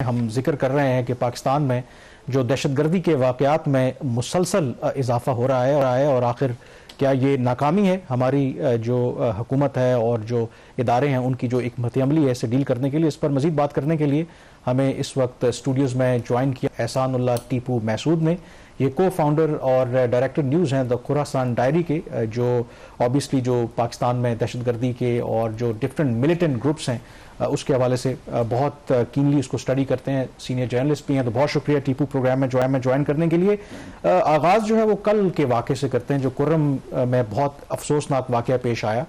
हम जिक्र कर रहे हैं कि पाकिस्तान में जो दहशतगर्दी के वाक़यात में मुसलसल इजाफा हो रहा है और आखिर क्या ये नाकामी है हमारी जो हुकूमत है और जो इदारे हैं उनकी जो हिकमत अमली है इसे डील करने के लिए। इस पर मज़ीद बात करने के लिए हमें इस वक्त स्टूडियोज़ में ज्वाइन किया एहसानुल्लाह टीपू महसूद ने। ये को फाउंडर और डायरेक्टर न्यूज़ हैं द खुरासान डायरी के, जो ऑब्वियसली जो पाकिस्तान में दहशतगर्दी के और जो डिफरेंट मिलिटेंट ग्रुप्स हैं उसके हवाले से बहुत कीनली उसको स्टडी करते हैं, सीनियर जर्नलिस्ट भी हैं। तो बहुत शुक्रिया टीपू प्रोग्राम में ज्वाइन करने के लिए। आगाज़ जो है वो कल के वाक़े से करते हैं जो कुर्रम में बहुत अफसोसनाक वाक़या पेश आया।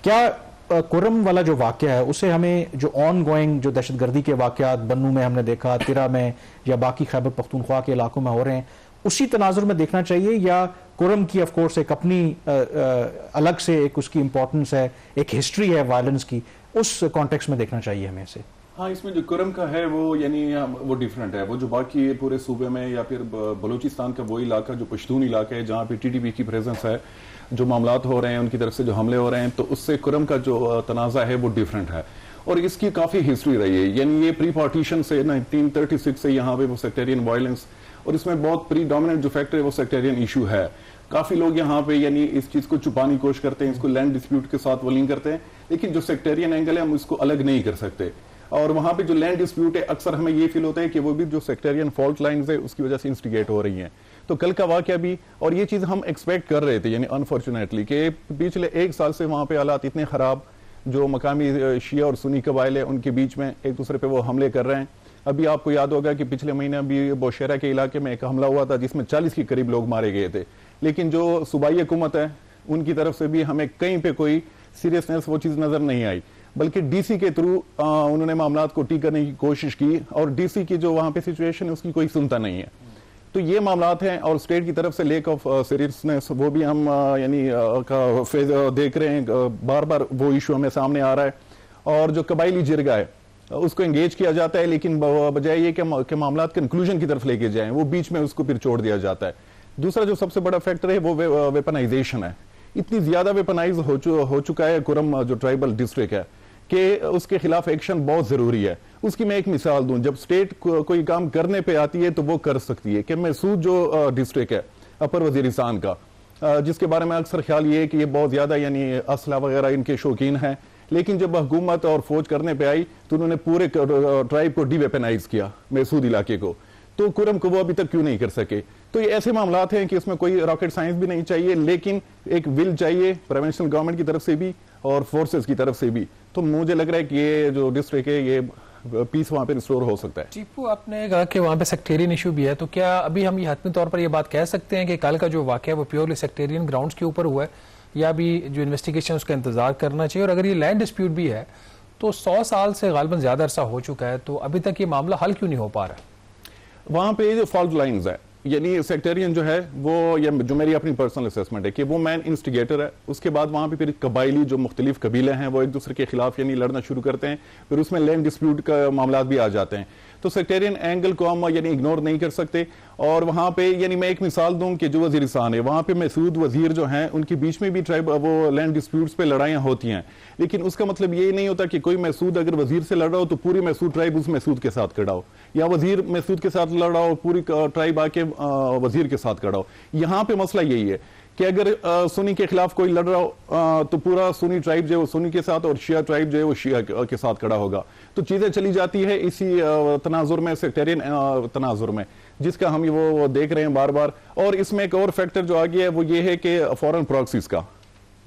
क्या कुर्रम वाला जो वाक़या है उसे हमें जो ऑन गोइंग जो दहशतगर्दी के वाक़यात बन्नू में हमने देखा, तिरा में या बाकी खैबर पख्तूनख्वा के इलाकों में हो रहे हैं, उसी तनाजुर में देखना चाहिए या कुर्रम की ऑफ कोर्स एक अपनी अलग से एक उसकी इंपॉर्टेंस है, एक हिस्ट्री है वायलेंस की, उस कॉन्टेक्स्ट में देखना चाहिए हमें इसे? हाँ, इसमें जो कुर्रम का है वो यानी वो डिफरेंट है। वो जो बाकी पूरे सूबे में या फिर बलूचिस्तान का वो इलाका जो पश्तून इलाका है जहाँ पे टीटीपी की प्रेजेंस है, जो मामलात हो रहे हैं उनकी तरफ से जो हमले हो रहे हैं, तो उससे कुर्रम का जो तनाज़ा है वो डिफरेंट है और इसकी काफ़ी हिस्ट्री रही है। यानी ये प्री पार्टीशन से 1936 से यहाँ पे वो सेक्टेरियन वायलेंस और इसमें बहुत प्रीडोमिनेंट जो फैक्टर है वो सेक्टेरियन इशू है। काफी लोग यहाँ पे यानी इस चीज को छुपाने की कोशिश करते हैं, इसको लैंड डिस्प्यूट के साथ वो लिंक करते हैं, लेकिन जो सेक्टेरियन एंगल है हम इसको अलग नहीं कर सकते। और वहां पे जो लैंड डिस्प्यूट है अक्सर हमें ये फील होता है कि वो भी जो सेक्टेरियन फॉल्ट लाइंस है उसकी वजह से इंस्टिगेट हो रही हैं। तो कल का वाकया भी, और ये चीज हम एक्सपेक्ट कर रहे थे यानी अनफॉर्चुनेटली कि पिछले एक साल से वहां पे हालात इतने खराब, जो मकामी शिया और सुन्नी कबाइल है उनके बीच में एक दूसरे पे वो हमले कर रहे हैं। अभी आपको याद होगा कि पिछले महीने भी बोशेरा के इलाके में एक हमला हुआ था जिसमें 40 के करीब लोग मारे गए थे, लेकिन जो सूबाई हुकूमत है उनकी तरफ से भी हमें कहीं पे कोई सीरियसनेस वो चीज नजर नहीं आई, बल्कि डीसी के थ्रू उन्होंने मामलात को ठीक करने की कोशिश की और डीसी की जो वहां पे सिचुएशन है उसकी कोई सुनता नहीं है। तो ये मामलात हैं और स्टेट की तरफ से लेक ऑफ सीरियसनेस वो भी हम यानी का फेज देख रहे हैं, बार बार वो इशू हमें सामने आ रहा है। और जो कबाइली जिरगा है उसको एंगेज किया जाता है, लेकिन बजाय ये कि मामलात कंक्लूजन की तरफ लेके जाएं, वो बीच में उसको फिर छोड़ दिया जाता है। दूसरा जो सबसे बड़ा फैक्टर है वो वेपनाइजेशन है। इतनी ज्यादा वेपनाइज हो चुका है कुर्रम जो ट्राइबल डिस्ट्रिक्ट है कि उसके खिलाफ एक्शन बहुत जरूरी है। उसकी मैं एक मिसाल दूं, जब स्टेट कोई काम करने पे आती है तो वो कर सकती है। कि महसूद जो डिस्ट्रिक्ट है अपर वजीरिस्तान का, जिसके बारे में अक्सर ख्याल ये है कि ये बहुत ज्यादा यानी असला वगैरह इनके शौकीन है, लेकिन जब हुकूमत और फौज करने पे आई तो उन्होंने पूरे ट्राइब को डीवेपनाइज किया महसूद इलाके को। तो कुर्रम को वो अभी तक क्यों नहीं कर सके? तो ये ऐसे मामलात हैं कि उसमें कोई रॉकेट साइंस भी नहीं चाहिए, लेकिन एक विल चाहिए प्रोविंशियल गवर्नमेंट की तरफ से भी और फोर्सेस की तरफ से भी। तो मुझे लग रहा है कि ये जो डिस्ट्रिक्ट है ये पीस वहां पे रिस्टोर हो सकता है। टीपू, आपने कहा कि वहां पे सेक्टेरियन इशू भी है, तो क्या अभी हम ये हतमी तौर पर ये बात कह सकते हैं कि कल का जो वाकया वो प्योरली सेक्टेरियन ग्राउंड्स के ऊपर हुआ है, या अभी जो इन्वेस्टिगेशन उसका इंतजार करना चाहिए? और अगर ये लैंड डिस्प्यूट भी है तो 100 साल से गालिबन ज्यादा अरसा हो चुका है, तो अभी तक ये मामला हल क्यों नहीं हो पा रहा है? वहां पे जो फॉल्ट लाइंस है यानी सेक्टेरियन जो है वो, या जो मेरी अपनी पर्सनल असेसमेंट है कि वो मैन इंस्टिगेटर है। उसके बाद वहां पे फिर कबाइली जो मुख्तलिफ कबीले हैं वो एक दूसरे के खिलाफ यानी लड़ना शुरू करते हैं, फिर उसमें लैंड डिस्प्यूट का मामला भी आ जाते हैं। तो सेक्टेरियन एंगल को हम यानी इग्नोर नहीं कर सकते। और वहां पे यानी मैं एक मिसाल दूं कि जो वजीरिस्तान है वहां पे महसूद वजीर जो हैं उनके बीच में भी ट्राइब वो लैंड डिस्प्यूट्स पे लड़ाइयां होती हैं, लेकिन उसका मतलब ये नहीं होता कि कोई महसूद अगर वजीर से लड़ रहा हो तो पूरी महसूद ट्राइब उस महसूद के साथ खड़ा हो, या वजीर महसूद के साथ लड़ रहा हो पूरी ट्राइब आके वजीर के साथ खड़ा हो। यहाँ पे मसला यही है कि अगर सुन्नी के खिलाफ कोई लड़ रहा हो तो पूरा सुन्नी ट्राइब जो है वो सुन्नी के साथ और शिया ट्राइब जो है वो शिया के साथ खड़ा होगा। तो चीजें चली जाती है इसी तनाजुर में, सेक्टेरियन तनाजुर में, जिसका हम वो देख रहे हैं बार बार। और इसमें एक और फैक्टर जो आ गया है वो ये है कि फॉरेन प्रॉक्सीज का,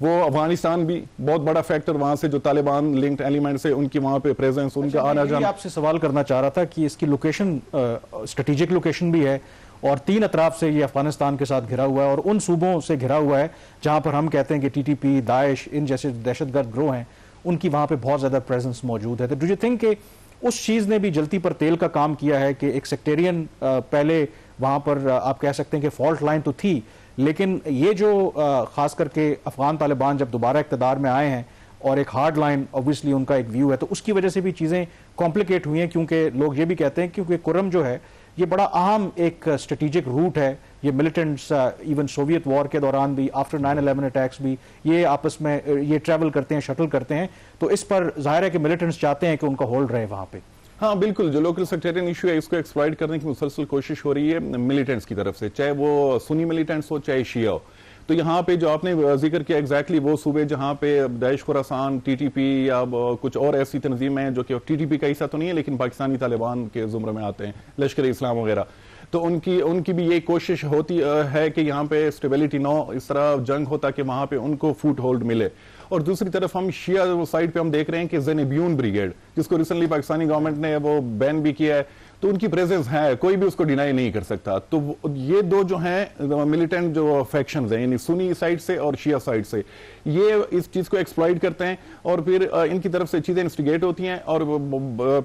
वो अफगानिस्तान भी बहुत बड़ा फैक्टर, वहां से जो तालिबान लिंक्ड एलिमेंट्स है उनकी वहां पे प्रेजेंस, उनका आना जाना। आपसे सवाल करना चाह रहा था कि इसकी लोकेशन स्ट्रेटेजिक लोकेशन भी है और 3 अतराफ से ये अफगानिस्तान के साथ घिरा हुआ है और उन सूबों से घिरा हुआ है जहां पर हम कहते हैं कि टीटीपी, दाइश, इन जैसे दहशतगर्द ग्रोह हैं उनकी वहां पे बहुत ज्यादा प्रेजेंस मौजूद है। तो डू यू थिंक कि उस चीज ने भी जलती पर तेल का काम किया है कि एक सेक्टेरियन पहले वहां पर आप कह सकते हैं कि फॉल्ट लाइन तो थी, लेकिन ये जो खास करके अफगान तालिबान जब दोबारा इक़्तिदार में आए हैं और एक हार्ड लाइन ऑब्वियसली उनका एक व्यू है, तो उसकी वजह से भी चीजें कॉम्प्लिकेट हुई हैं, क्योंकि लोग ये भी कहते हैं क्योंकि कुर्रम जो है ये बड़ा अहम एक स्ट्रेटेजिक रूट है। ये मिलिटेंट्स इवन सोवियत वॉर के दौरान भी, आफ्टर 9/11 अटैक्स भी ये आपस में ये ट्रैवल करते हैं, शटल करते हैं। तो इस पर जाहिर है कि मिलिटेंट्स चाहते हैं कि उनका होल्ड रहे वहां पे। हाँ बिल्कुल, जो लोकल सेक्टेरियन इशू है इसको एक्सप्लॉइट करने की मुसलसल कोशिश हो रही है मिलिटेंट्स की तरफ से, चाहे वो सुन्नी मिलिटेंट्स हो चाहे शिया हो। तो यहाँ पे जो आपने जिक्र किया एग्जैक्टली वो सूबे जहाँ पे दाइश खुरासान, टीटीपी या कुछ और ऐसी तंजीमें हैं जो कि टीटीपी का हिस्सा तो नहीं है लेकिन पाकिस्तानी तालिबान के जुम्रे में आते हैं, लश्कर इस्लाम वगैरह, तो उनकी भी ये कोशिश होती है कि यहाँ पे स्टेबिलिटी ना हो, इस तरह जंग हो ताकि वहां पे उनको फुट होल्ड मिले। और दूसरी तरफ हम शिया साइड पे हम देख रहे हैं कि ज़ेनेबियून ब्रिगेड, जिसको रिसेंटली पाकिस्तानी गवर्नमेंट ने वो बैन भी किया है, तो उनकी प्रेजेंस है, कोई भी उसको डिनाई नहीं कर सकता। तो ये दो जो हैं मिलिटेंट जो फैक्शंस हैं, यानी सुन्नी साइड से और शिया साइड से, ये इस चीज को एक्सप्लॉइट करते हैं और फिर इनकी तरफ से चीजें इंस्टिगेट होती हैं और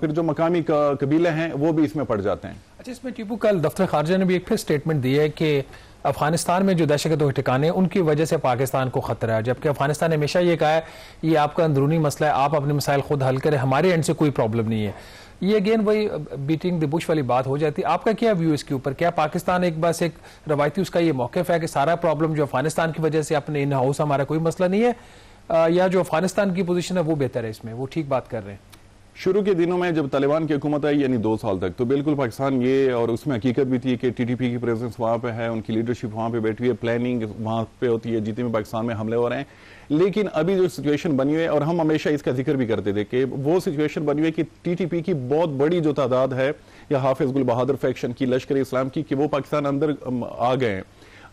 फिर जो मकामी कबीले हैं वो भी इसमें पड़ जाते हैं। अच्छा, इसमें टीपू कल दफ्तर खारजा ने भी एक फिर स्टेटमेंट दी है कि अफगानिस्तान में जो दहशतगर्दों के ठिकाने उनकी वजह से पाकिस्तान को खतरा है, जबकि अफगानिस्तान ने हमेशा ये कहा है ये आपका अंदरूनी मसला है, आप अपने मसाइल खुद हल करें, हमारे एंड से कोई प्रॉब्लम नहीं है। ये अगेन वही बीटिंग द बुश वाली बात हो जाती है। आपका क्या व्यू इसके ऊपर? क्या पाकिस्तान एक बस एक रवायती उसका ये मौक़िफ़ है कि सारा प्रॉब्लम जो अफगानिस्तान की वजह से अपने इन हाउस हमारा कोई मसला नहीं है, या जो अफगानिस्तान की पोजीशन है वो बेहतर है, इसमें वो ठीक बात कर रहे हैं? शुरू के दिनों में जब तालिबान की हुकूमत आई यानी 2 साल तक, तो बिल्कुल पाकिस्तान ये, और उसमें हकीकत भी थी कि टीटीपी की प्रेजेंस वहाँ पे है, उनकी लीडरशिप वहाँ पे बैठी हुई है, प्लानिंग वहाँ पे होती है, जितने भी पाकिस्तान में हमले हो रहे हैं। लेकिन अभी जो सिचुएशन बनी हुई है, और हम हमेशा इसका जिक्र भी करते थे कि वो सिचुएशन बनी हुई है कि टीटीपी की बहुत बड़ी जो तादाद है या हाफिज गुल बहादुर फैक्शन की, लश्कर इस्लाम की, कि वो पाकिस्तान अंदर आ गए हैं।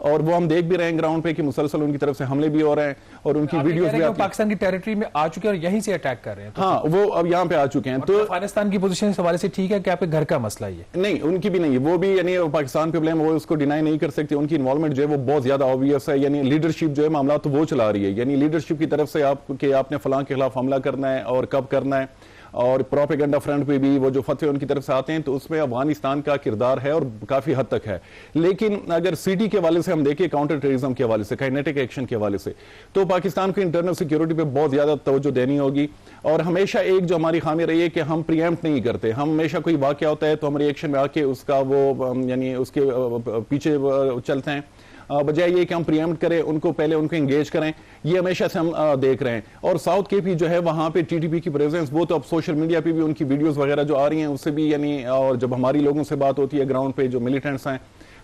और वो हम देख भी रहे हैं ग्राउंड पे कि मुसलसल उनकी तरफ से हमले भी हो रहे हैं और उनकी वीडियोस भी पाकिस्तान की टेरिटरी में आ चुके हैं और यहीं से अटैक कर रहे हैं। तो हाँ, वो अब यहाँ पे आ चुके हैं। तो अफगानिस्तान की पोजीशन इस हवाले से ठीक है कि आपके घर का मसला ही है? नहीं, उनकी भी नहीं है, वो भी यानी पाकिस्तान पे ब्लेम वो उसको डिनाई नहीं कर सकते। उनकी इन्वॉल्वमेंट जो है वो बहुत ज्यादा ऑब्वियस है, यानी लीडरशिप जो है मामला तो वो चला रही है, यानी लीडरशिप की तरफ से आपने फलां के खिलाफ हमला करना है और कब करना है, और प्रोपेगेंडा फ्रंट पे भी वो जो फतवे उनकी तरफ से आते हैं, तो उसमें अफगानिस्तान का किरदार है और काफी हद तक है। लेकिन अगर सिटी के हवाले से हम देखें, काउंटर टेररिज्म के हवाले से, काइनेटिक एक्शन के हवाले से, तो पाकिस्तान को इंटरनल सिक्योरिटी पे बहुत ज्यादा तवज्जो देनी होगी। और हमेशा एक जो हमारी खामी रही है कि हम प्रीएम्प्ट नहीं करते, हम हमेशा कोई वाकया होता है तो हम रिएक्शन में आके उसका वो यानी उसके पीछे चलते हैं, बजाय ये कि हम प्रीएम्प्ट करें, उनको पहले उनको एंगेज करें। ये हमेशा से हम देख रहे हैं। और साउथ केपी जो है वहां पे टीटीपी की प्रेजेंस, वो तो अब सोशल मीडिया पे भी उनकी वीडियोस वगैरह जो आ रही हैं उससे भी, यानी और जब हमारी लोगों से बात होती है ग्राउंड पे जो मिलिटेंट्स हैं,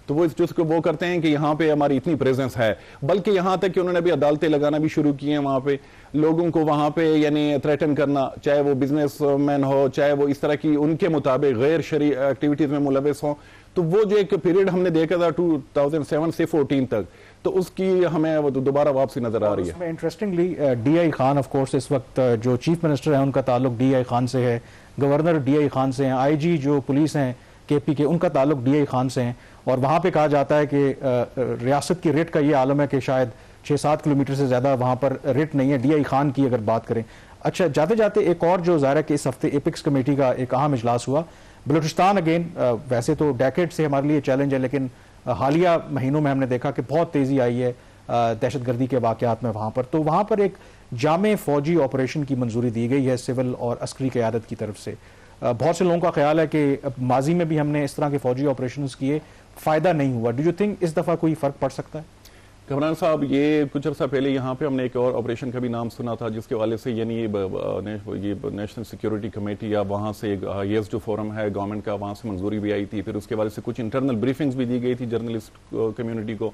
तो वो इस चीज को वो करते हैं कि यहाँ पे हमारी इतनी प्रेजेंस है। बल्कि यहाँ तक कि उन्होंने अभी अदालतें लगाना भी शुरू की हैं वहां पे, लोगों को वहां पे यानी थ्रेटन करना, चाहे वो बिजनेसमैन हो, चाहे वो इस तरह की उनके मुताबिक गैर शरई एक्टिविटीज में मुलविस हो। तो वो जो एक पीरियड हमने देखा था 2007 से 14 तक, तो उसकी हमें वो दोबारा वापसी नजर आ रही है। Interestingly DI Khan of course इस वक्त जो चीफ मिनिस्टर है उनका ताल्लुक DI खान से है, गवर्नर DI खान से हैं, IG जो पुलिस हैं KP के, उनका ताल्लुक DI खान से हैं। और वहाँ पे कहा जाता है कि रियासत की रेट का ये आलम है कि शायद 6-7 किलोमीटर से ज़्यादा वहाँ पर रेट नहीं है DI खान की अगर बात करें। अच्छा, जाते जाते एक और जो ज़ाहिर है कि इस हफ्ते एपिक्स कमेटी का एक अहम इजलास हुआ। बलूचिस्तान अगेन वैसे तो डेकेड से हमारे लिए चैलेंज है, लेकिन हालिया महीनों में हमने देखा कि बहुत तेज़ी आई है दहशतगर्दी के वाक़यात में वहाँ पर। तो वहाँ पर एक जामे फौजी ऑपरेशन की मंजूरी दी गई है सिविल और अस्करी क़यादत की तरफ से। बहुत से लोगों का ख्याल है कि माजी में भी हमने इस तरह के फौजी ऑपरेशन किए, फ़ायदा नहीं हुआ। डू यू थिंक इस दफ़ा कोई फ़र्क पड़ सकता है? कमरान साहब, ये कुछ अर्सा पहले यहाँ पे हमने एक और ऑपरेशन का भी नाम सुना था, जिसके वाले से यानी ये नेशनल सिक्योरिटी कमेटी या वहाँ से ये जो फोरम है गवर्नमेंट का, वहाँ से मंजूरी भी आई थी। फिर उसके वाले से कुछ इंटरनल ब्रीफिंग्स भी दी गई थी जर्नलिस्ट कम्युनिटी को,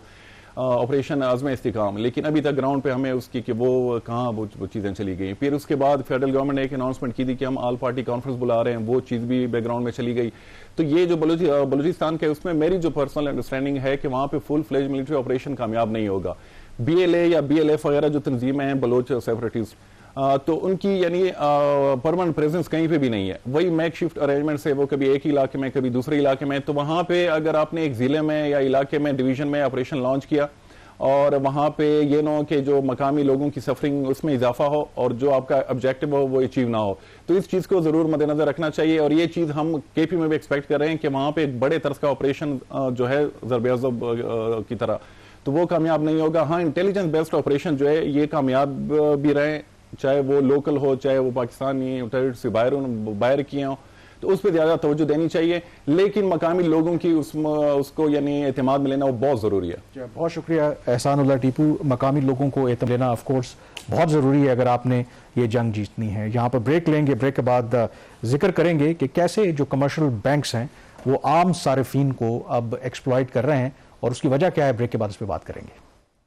ऑपरेशन आज़म इस्तिकाम। लेकिन अभी तक ग्राउंड पे हमें उसकी कि वो कहाँ वो चीज़ें चली गई। फिर उसके बाद फेडरल गवर्नमेंट ने एक अनाउंसमेंट की थी कि हम ऑल पार्टी कॉन्फ्रेंस बुला रहे हैं, वो चीज़ भी बैकग्राउंड में चली गई। तो ये जो बलूचिस्तान के, उसमें मेरी जो पर्सनल अंडरस्टैंडिंग है कि वहाँ पे फुल फ्लेज मिलिट्री ऑपरेशन कामयाब नहीं होगा। BLA या BLF वगैरह जो तंजीमें हैं बलोच सेपरेटिस्ट, तो उनकी यानी परमानेंट प्रेजेंस कहीं पे भी नहीं है। वही मैक शिफ्ट अरेंजमेंट से वो कभी एक इलाके में कभी दूसरे इलाके में। तो वहाँ पे अगर आपने एक जिले में या इलाके में डिवीजन में ऑपरेशन लॉन्च किया और वहाँ पे ये ना हो कि जो मकामी लोगों की सफरिंग उसमें इजाफा हो और जो आपका ऑब्जेक्टिव हो वो अचीव ना हो, तो इस चीज़ को ज़रूर मद्देनजर रखना चाहिए। और ये चीज़ हम KP में भी एक्सपेक्ट कर रहे हैं कि वहाँ पे एक बड़े तर्ज का ऑपरेशन जो है ज़रब की तरह, तो वो कामयाब नहीं होगा। हाँ, इंटेलिजेंस बेस्ड ऑपरेशन जो है ये कामयाब भी रहे, चाहे वो लोकल हो चाहे वो पाकिस्तानी टेरिटरी से बाहर किए हों, तो उस पर ज़्यादा तवज्जो देनी चाहिए, लेकिन मकामी लोगों की उसको यानी एतमाद में लेना वो बहुत ज़रूरी है। बहुत शुक्रिया एहसानुल्लाह टीपू। मकामी लोगों को एतमाद लेना ऑफ कोर्स बहुत ज़रूरी है अगर आपने ये जंग जीतनी है। यहाँ पर ब्रेक लेंगे, ब्रेक के बाद जिक्र करेंगे कि कैसे जो कमर्शियल बैंक्स हैं वो आम सारिफीन को अब एक्सप्लॉइट कर रहे हैं और उसकी वजह क्या है। ब्रेक के बाद इस पर बात करेंगे।